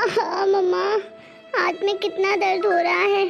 मम्मा, हाथ में कितना दर्द हो रहा है।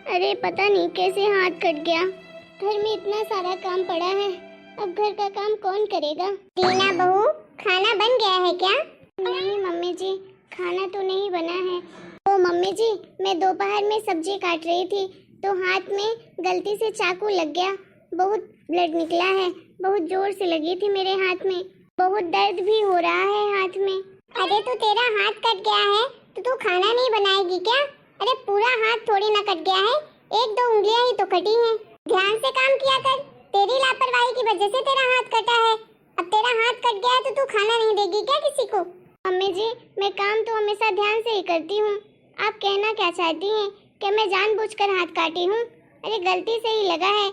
अरे पता नहीं कैसे हाथ कट गया। घर में इतना सारा काम पड़ा है, अब घर का काम कौन करेगा। टीना बहू, खाना बन गया है क्या? नहीं मम्मी जी, खाना तो नहीं बना है। ओ मम्मी जी, मैं दोपहर में सब्जी काट रही थी तो हाथ में गलती से चाकू लग गया। बहुत ब्लड निकला है, बहुत जोर से लगी थी मेरे हाथ में। बहुत दर्द भी हो रहा है हाथ में। अरे तो तेरा हाथ कट गया है तो तू खाना नहीं बनाएगी क्या? अरे पूरा हाथ थोड़ी ना कट गया है, एक दो उंगलियां ही तो कटी हैं। ध्यान से काम किया कर, तेरी लापरवाही की वजह से तेरा हाथ कटा है। अब तेरा हाथ कट गया है तो तू खाना नहीं देगी क्या किसी को? मम्मी जी, मैं काम तो हमेशा ध्यान से ही करती हूँ। आप कहना क्या चाहती हैं कि मैं जानबूझकर हाथ काटी हूँ? अरे गलती से ही लगा है।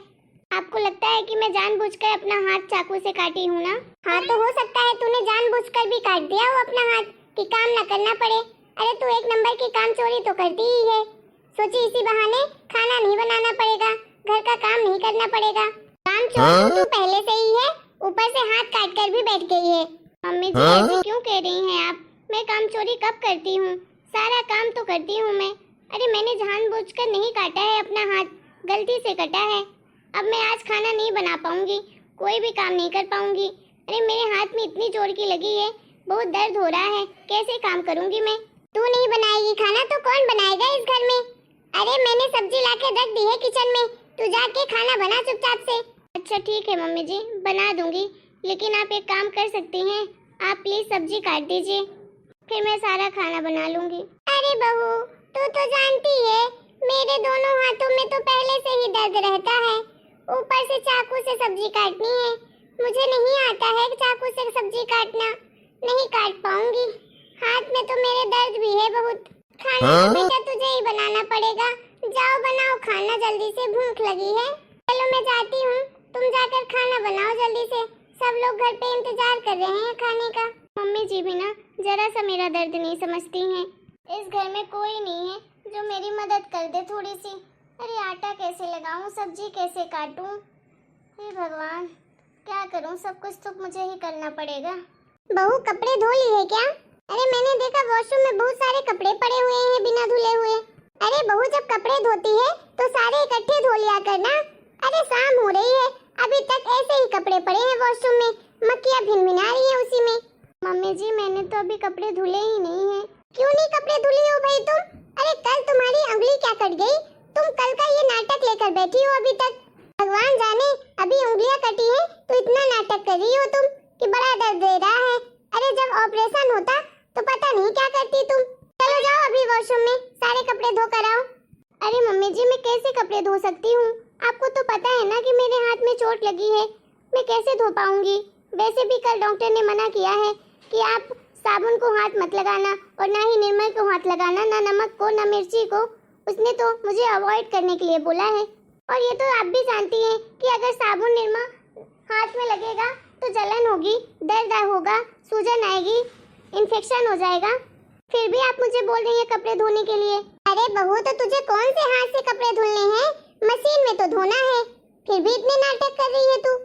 आपको लगता है कि मैं जानबूझकर अपना हाथ चाकू से काटी हूँ ना? हाँ तो हो सकता है तूने जानबूझकर भी काट दिया हो अपना हाथ कि काम न करना पड़े। अरे तू एक नंबर की काम चोरी तो करती ही है। सोची इसी बहाने खाना नहीं बनाना पड़ेगा, घर का काम नहीं करना पड़ेगा। काम चोरी तो पहले से ही है, ऊपर से हाथ काट कर भी बैठ गई है। मम्मी जी ऐसे क्यों कह रही हैं आप? मैं काम चोरी कब करती हूँ? सारा काम तो करती हूँ मैं। अरे मैंने जानबूझकर नहीं काटा है अपना हाथ, गलती से कटा है। अब मैं आज खाना नहीं बना पाऊंगी, कोई भी काम नहीं कर पाऊंगी। अरे मेरे हाथ में इतनी जोर की लगी है, बहुत दर्द हो रहा है, कैसे काम करूंगी मैं? तू नहीं बनाएगी खाना तो कौन बनाएगा इस घर में? अरे मैंने सब्जी लाके रख दी है किचन में, तू जाके खाना बना चुपचाप से। अच्छा ठीक है मम्मी जी, बना दूंगी। लेकिन आप एक काम कर सकती हैं, आप प्लीज सब्जी काट दीजिए, फिर मैं सारा खाना बना लूंगी। अरे बहू, तू तो जानती है मेरे दोनों हाथों में तो पहले से ही दर्द रहता है, ऊपर से चाकू से सब्जी काटनी है। मुझे नहीं आता है चाकू से सब्जी काटना, नहीं काट पाऊंगी। हाथ में तो मेरे दर्द भी है बहुत। खाना तो बेटा तुझे ही बनाना पड़ेगा, जाओ बनाओ खाना जल्दी से, भूख लगी है। चलो मैं जाती हूँ, तुम जाकर खाना बनाओ जल्दी से, सब लोग घर पे इंतजार कर रहे हैं खाने का। मम्मी जी भी ना जरा सा मेरा दर्द नहीं समझती हैं। इस घर में कोई नहीं है जो मेरी मदद कर दे थोड़ी सी। अरे आटा कैसे लगाऊं, सब्जी कैसे काटूं? हे भगवान, क्या करूं? सब कुछ तो मुझे ही करना पड़ेगा। बहू कपड़े धो ली है क्या? अरे मैंने देखा वॉशरूम में बहुत सारे कपड़े पड़े हुए हैं बिना धुले हुए। अरे बहू जब कपड़े धोती है तो सारे इकट्ठे धो लिया करना। अरे शाम हो रही है, अभी तक ऐसे ही कपड़े पड़े हैं वॉशरूम में, मक्खियां भिनभिना रही हैं उसी में। मम्मी जी मैंने तो अभी कपड़े धुले ही नहीं हैं। क्यों नहीं कपड़े धुली हो भाई तुम? अरे कल तुम्हारी उंगली क्या कट गई? तुम कल का ये नाटक लेकर बैठी हो अभी तक। भगवान जाने अभी उंगलियां कटी हैं तो इतना नाटक कर रही हो तुम कि बड़ा दर्द दे रहा है। अरे जब ऑपरेशन होता तो पता नहीं क्या करती तुम। चलो जाओ अभी वॉशरूम में सारे कपड़े धो कर आओ। अरे मम्मी जी मैं कैसे कपड़े धो सकती हूँ? आपको तो पता है ना कि मेरे हाथ में चोट लगी है, मैं कैसे धो पाऊंगी? वैसे भी कल डॉक्टर ने मना किया है कि आप साबुन को हाथ मत लगाना और ना ही निर्मल को हाथ लगाना, ना नमक को ना मिर्ची को। उसने तो मुझे अवॉइड करने के लिए बोला है। और ये तो आप भी जानती हैं कि अगर साबुन निरमा हाथ में लगेगा तो जलन होगी, दर्द होगा, सूजन आएगी, इन्फेक्शन हो जाएगा। फिर भी आप मुझे बोल रही हैं कपड़े धोने के लिए। अरे बहू तो तुझे कौन से हाथ से कपड़े धुलने हैं? मशीन में तो धोना है, फिर भी इतने नाटक कर रही है तू।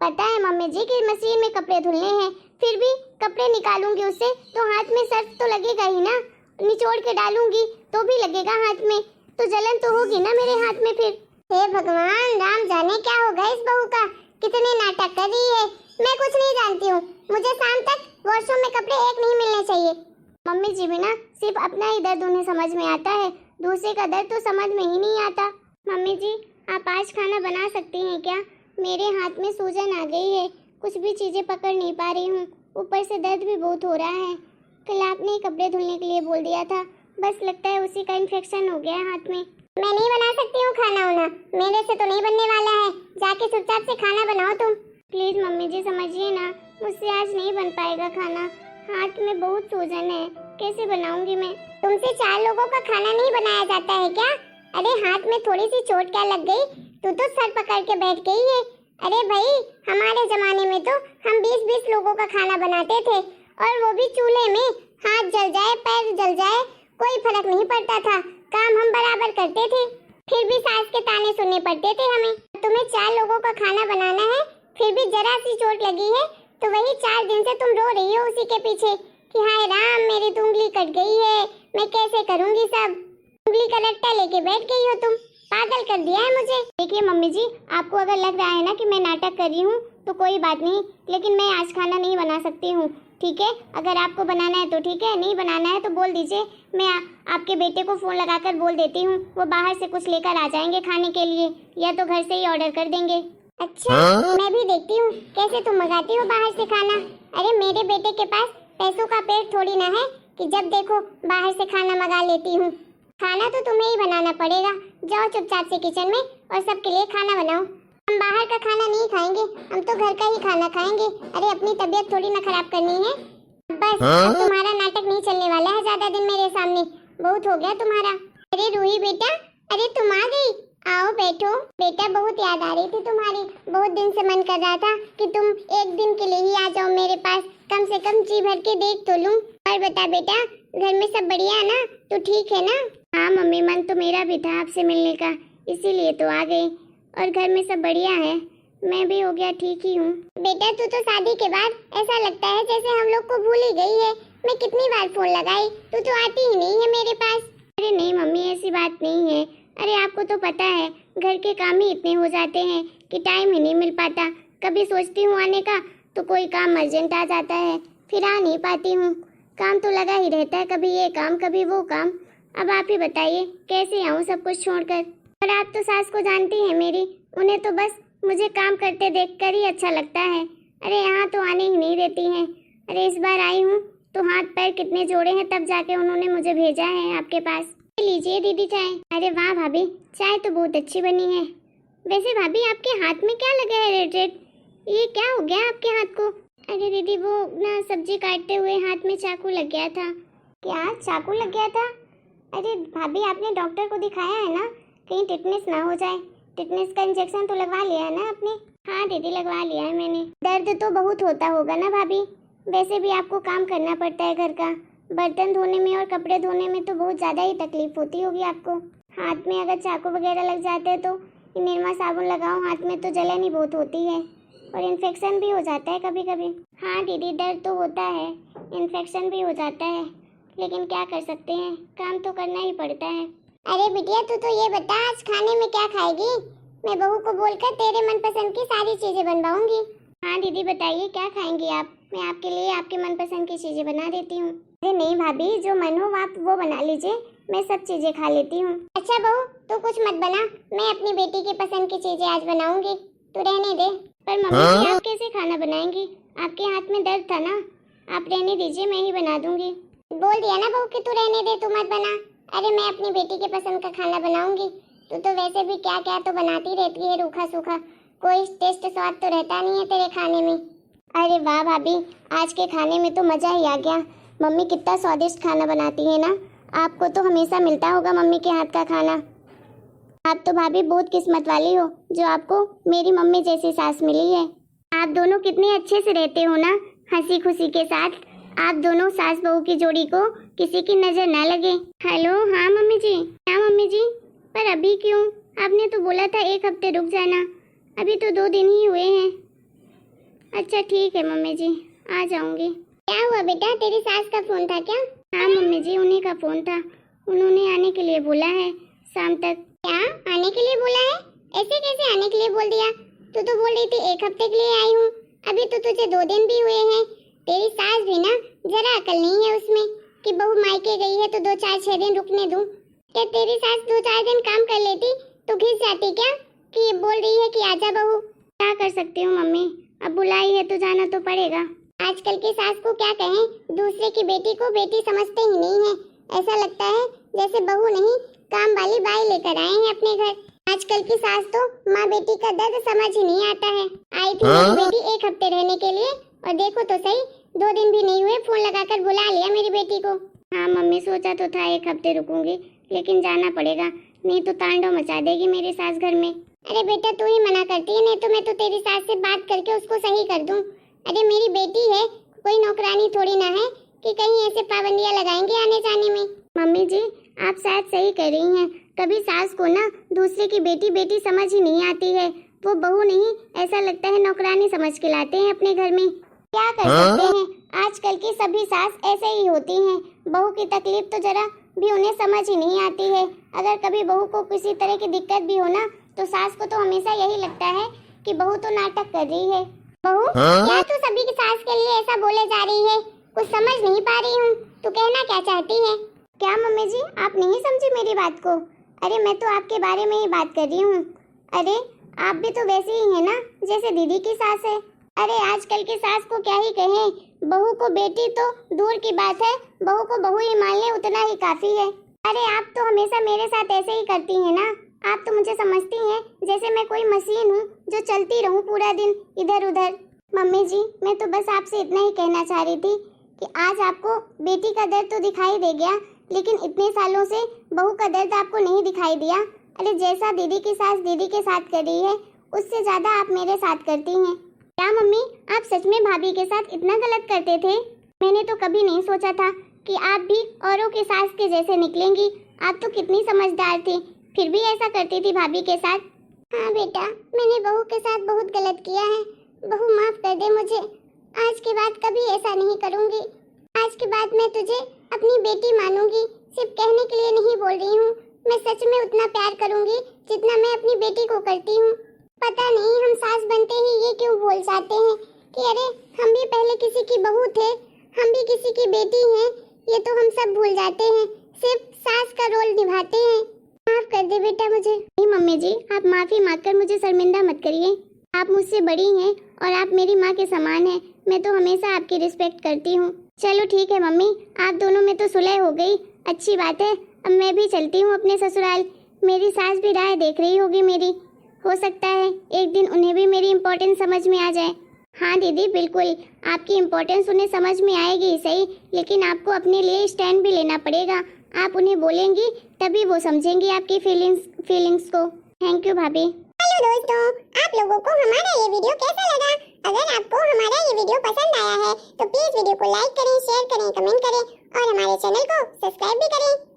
पता है मम्मी जी कि मशीन में कपड़े धुलने हैं, फिर भी कपड़े निकालूंगी उससे तो हाथ में सर्फ तो लगेगा ही ना। निचोड़ के डालूंगी तो भी लगेगा हाथ में, तो जलन तो होगी ना मेरे हाथ में फिर। हे भगवान, राम जाने क्या होगा इस बहू का, कितने नाटक कर रही है। मैं कुछ नहीं जानती हूँ, मुझे शाम तक वॉशरूम में कपड़े एक नहीं मिलने चाहिए। मम्मी जी भी ना सिर्फ अपना ही दर्द उन्हें समझ में आता है, दूसरे का दर्द तो समझ में ही नहीं आता। मम्मी जी आप आज खाना बना सकती हैं क्या? मेरे हाथ में सूजन आ गई है, कुछ भी चीजें पकड़ नहीं पा रही हूँ, ऊपर से दर्द भी बहुत हो रहा है। कल आपने कपड़े धुलने के लिए बोल दिया था, बस लगता है उसी का इन्फेक्शन हो गया हाथ में। मैं नहीं बना सकती हूँ खाना वाना, मेरे से तो नहीं बनने वाला है। जाके चुपचाप से खाना बनाओ तुम। प्लीज मम्मी जी समझिए ना, मुझसे आज नहीं बन पाएगा खाना, हाथ में बहुत सूजन है, कैसे बनाऊंगी मैं? तुमसे 4 लोगों का खाना नहीं बनाया जाता है क्या? अरे हाथ में थोड़ी सी चोट क्या लग गई, तू तो सर पकड़ के बैठ गई है। अरे भाई हमारे जमाने में तो हम 20-20 लोगों का खाना बनाते थे, और वो भी चूल्हे में। हाथ जल जाए पैर जल जाए कोई फर्क नहीं पड़ता था, काम हम बराबर करते थे। फिर भी सास के ताने सुनने पड़ते थे हमें। तुम्हें 4 लोगों का खाना बनाना है, फिर भी जरा सी चोट लगी है तो वही 4 दिन से तुम रो रही हो उसी के पीछे कि हाय राम मेरी तो उंगली कट गई है, मैं कैसे करूंगी सब। उंगली का लट्टा लेके बैठ गई हो तुम, पागल कर दिया है मुझे। देखिए मम्मी जी, आपको अगर लग रहा है ना कि मैं नाटक कर रही हूँ तो कोई बात नहीं, लेकिन मैं आज खाना नहीं बना सकती हूँ, ठीक है। अगर आपको बनाना है तो ठीक है, नहीं बनाना है तो बोल दीजिए। मैं आपके बेटे को फ़ोन लगाकर बोल देती हूँ, वो बाहर से कुछ लेकर आ जाएंगे खाने के लिए, या तो घर से ही ऑर्डर कर देंगे। अच्छा मैं भी देखती हूँ कैसे तुम मंगाती हो बाहर से खाना। अरे मेरे बेटे के पास पैसों का पेट थोड़ी ना है कि जब देखो बाहर से खाना मंगा लेती हूँ। खाना तो तुम्हें ही बनाना पड़ेगा, जाओ चुपचाप से किचन में और सबके लिए खाना बनाओ। हम बाहर का खाना नहीं खाएंगे, हम तो घर का ही खाना खाएंगे। अरे अपनी तबीयत थोड़ी ना खराब करनी है। बस अब तुम्हारा नाटक नहीं चलने वाला है ज्यादा दिन मेरे सामने, बहुत हो गया तुम्हारा। अरे रूही बेटा, अरे तुम आ गई, आओ बैठो। बेटा बहुत याद आ रही थी तुम्हारी, बहुत दिन से मन कर रहा था कि तुम एक दिन के लिए ही आ जाओ मेरे पास, कम से कम जी भर के देख तो लूं। और बता बेटा, घर में सब बढ़िया है ना, तू ठीक है ना? हाँ मम्मी, मन तो मेरा भी था आपसे मिलने का, इसीलिए तो आ गई। और घर में सब बढ़िया है, मैं भी हो गया ठीक ही हूँ। बेटा तू तो शादी के बाद ऐसा लगता है जैसे हम लोग को भूल ही गई है। मैं कितनी बार फोन लगाई, तू तो आती ही नहीं है मेरे पास। अरे नहीं मम्मी, ऐसी बात नहीं है। अरे आपको तो पता है घर के काम ही इतने हो जाते हैं कि टाइम ही नहीं मिल पाता। कभी सोचती हूँ आने का तो कोई काम अर्जेंट आ जाता है, फिर आ नहीं पाती हूँ। काम तो लगा ही रहता है, कभी ये काम कभी वो काम। अब आप ही बताइए कैसे आऊँ सब कुछ छोड़कर। और आप तो सास को जानती हैं मेरी, उन्हें तो बस मुझे काम करते देखकर ही अच्छा लगता है। अरे यहाँ तो आने ही नहीं देती हैं। अरे इस बार आई हूँ तो हाथ पैर कितने जोड़े हैं, तब जाके उन्होंने मुझे भेजा है आपके पास। लीजिए दीदी चाय। अरे वाह भाभी, चाय तो बहुत अच्छी बनी है। वैसे भाभी आपके हाथ में क्या लगा है रेड रेड, ये क्या हो गया आपके हाथ को? अरे दीदी वो ना सब्जी काटते हुए हाथ में चाकू लग गया था। क्या चाकू लग गया था? अरे भाभी आपने डॉक्टर को दिखाया है ना, कहीं टिटनेस ना हो जाए। टिटनेस का इंजेक्शन तो लगवा लिया है ना आपने? हाँ दीदी लगवा लिया है मैंने। दर्द तो बहुत होता होगा ना भाभी? वैसे भी आपको काम करना पड़ता है घर का, बर्तन धोने में और कपड़े धोने में तो बहुत ज़्यादा ही तकलीफ होती होगी आपको। हाथ में अगर चाकू वगैरह लग जाते हैं तो निरमा साबुन लगाओ हाथ में, तो जलन ही बहुत होती है और इन्फेक्शन भी हो जाता है कभी कभी। हाँ दीदी दर्द तो होता है, इन्फेक्शन भी हो जाता है, लेकिन क्या कर सकते हैं, काम तो करना ही पड़ता है। अरे बिटिया तू तो ये बता आज खाने में क्या खाएगी? मैं बहू को बोलकर तेरे मनपसंद की सारी चीजें बनवाऊंगी। हाँ दीदी बताइए क्या खाएंगी आप, मैं आपके लिए आपके मनपसंद की चीजें बना देती हूँ। अरे नहीं भाभी, जो मन हो आप वो बना लीजिए, मैं सब चीजें खा लेती हूँ। अच्छा बहू तू कुछ मत बना, मैं अपनी बेटी की पसंद की चीजें आज बनाऊंगी, तू रहने दे। पर मम्मी आप कैसे खाना बनाएंगी, आपके हाथ में दर्द था ना। आप रहने दीजिए, मैं ही बना दूंगी। बोल दिया ना बहू कि तू रहने दे, तू मत बना। अरे मैं अपनी बेटी के पसंद का खाना बनाऊंगी। तू तो वैसे भी क्या क्या तो बनाती रहती है रूखा सूखा, कोई टेस्ट स्वाद तो रहता नहीं है तेरे खाने में। अरे वाह भाभी, आज के खाने में तो मज़ा ही आ गया। मम्मी कितना स्वादिष्ट खाना बनाती है ना, आपको तो हमेशा मिलता होगा मम्मी के हाथ का खाना। आप तो भाभी बहुत किस्मत वाली हो जो आपको मेरी मम्मी जैसी सास मिली है। आप दोनों कितने अच्छे से रहते हो ना, हंसी खुशी के साथ। आप दोनों सास बहू की जोड़ी को किसी की नजर ना लगे। हेलो हाँ मम्मी जी। क्या मम्मी जी, पर अभी क्यों? आपने तो बोला था 1 हफ्ते रुक जाना, अभी तो 2 दिन ही हुए हैं। अच्छा ठीक है मम्मी जी, आ जाऊंगी। क्या हुआ बेटा, तेरी सास का फोन था क्या? हाँ मम्मी जी, उन्हीं का फोन था, उन्होंने आने के लिए बोला है शाम तक। क्या आने के लिए बोला है? ऐसे कैसे आने के लिए बोल दिया? तू तो बोल रही थी 1 हफ्ते के लिए आई हूँ, अभी तो तुझे 2 दिन भी हुए हैं। तेरी सास भी ना जरा अकल नहीं है उसमें कि बहू मायके गई है तो 2-4-6 दिन रुकने दूं। क्या तेरी सास 2-4 दिन काम कर लेती तो घिस जाती क्या कि ये बोल रही है कि आजा बहू? क्या कर सकती हूँ मम्मी, अब बुलाई है तो जाना तो पड़ेगा। आजकल की सास को क्या कहें, दूसरे की बेटी को बेटी समझते ही नहीं है। ऐसा लगता है जैसे बहू नहीं काम वाली बाई लेकर आए हैं अपने घर। आजकल की सास तो माँ बेटी का दर्द समझ ही नहीं आता है। आई थी मेरी बेटी 1 हफ्ते रहने के लिए और देखो तो सही 2 दिन भी नहीं हुए फोन लगाकर बुला लिया मेरी बेटी को। हाँ मम्मी, सोचा तो था 1 हफ्ते रुकूंगी, लेकिन जाना पड़ेगा, नहीं तो तांडव मचा देगी मेरी सास घर में। अरे बेटा तू ही मना करती है, नहीं तो मैं तो तेरी सास से बात करके उसको सही कर दूं। अरे मेरी बेटी है, कोई नौकरानी थोड़ी ना है कि कहीं ऐसे पाबंदियां लगाएंगे आने जाने में। मम्मी जी आप शायद सही कह रही हैं, कभी सास को ना दूसरे की बेटी बेटी समझ ही नहीं आती है, वो बहू नहीं, ऐसा लगता है नौकरानी समझ के लाते हैं अपने घर में। क्या कर सकते हैं, आजकल की सभी सास ऐसे ही होती हैं। बहू की तकलीफ तो जरा भी उन्हें समझ ही नहीं आती है। अगर कभी बहू को किसी तरह की दिक्कत भी हो ना तो सास को तो हमेशा यही लगता है कि बहू तो नाटक कर रही है। बहू, क्या तू सभी की सास के लिए ऐसा बोले जा रही है? कुछ समझ नहीं पा रही हूँ, तू कहना क्या चाहती है? क्या मम्मी जी, आप नहीं समझी मेरी बात को? अरे मैं तो आपके बारे में ही बात कर रही हूँ। अरे आप भी तो वैसे ही है ना जैसे दीदी की सास है। अरे आजकल की सास को क्या ही कहें, बहू को बेटी तो दूर की बात है, बहू को बहू ही मान ले उतना ही काफी है। अरे आप तो हमेशा मेरे साथ ऐसे ही करती हैं ना। आप तो मुझे समझती हैं जैसे मैं कोई मशीन हूँ जो चलती रहूँ पूरा दिन इधर उधर। मम्मी जी, मैं तो बस आपसे इतना ही कहना चाह रही थी कि आज आपको बेटी का दर्द तो दिखाई दे गया, लेकिन इतने सालों से बहू का दर्द आपको नहीं दिखाई दिया। अरे जैसा दीदी की सास दीदी के साथ कर रही है उससे ज्यादा आप मेरे साथ करती हैं। क्या मम्मी, आप सच में भाभी के साथ इतना गलत करते थे? मैंने तो कभी नहीं सोचा था कि आप भी औरों की सास के जैसे निकलेंगी। आप तो कितनी समझदार थी, फिर भी ऐसा करती थी भाभी के साथ। हाँ बेटा, मैंने बहू के साथ बहुत गलत किया है। बहू माफ कर दे मुझे, आज के बाद कभी ऐसा नहीं करूँगी। आज के बाद मैं तुझे अपनी बेटी मानूंगी। सिर्फ कहने के लिए नहीं बोल रही हूँ, मैं सच में उतना प्यार करूँगी जितना मैं अपनी बेटी को करती हूँ। पता नहीं हम सास बनते ही ये क्यों भूल जाते हैं कि अरे हम भी पहले किसी की बहू थे, हम भी किसी की बेटी हैं। ये तो हम सब भूल जाते हैं, सिर्फ सास का रोल निभाते हैं। माफ कर दे बेटा मुझे। नहीं मम्मी जी, आप माफी मांगकर मुझे शर्मिंदा मत करिए। आप मुझसे बड़ी हैं और आप मेरी माँ के समान हैं। मैं तो हमेशा आपकी रिस्पेक्ट करती हूँ। चलो ठीक है मम्मी, आप दोनों में तो सुलह हो गई, अच्छी बात है। अब मैं भी चलती हूँ अपने ससुराल। मेरी सास भी राह देख रही होगी मेरी, हो सकता है एक दिन उन्हें भी मेरी इम्पोर्टेंस समझ में आ जाए। हाँ दीदी बिल्कुल, आपकी इम्पोर्टेंस उन्हें समझ में आएगी सही, लेकिन आपको अपने लिए स्टैंड भी लेना पड़ेगा। आप उन्हें बोलेंगी तभी वो समझेंगी आपकी फीलिंग्स को। थैंक यू भाभी। हेलो दोस्तों, आप लोगों को हमारा ये वीडियो कैसा लगा? अगर आपको हमारा ये वीडियो पसंद आया है तो प्लीज वीडियो को लाइक करें, शेयर करें, कमेंट करें और हमारे चैनल को सब्सक्राइब भी करें।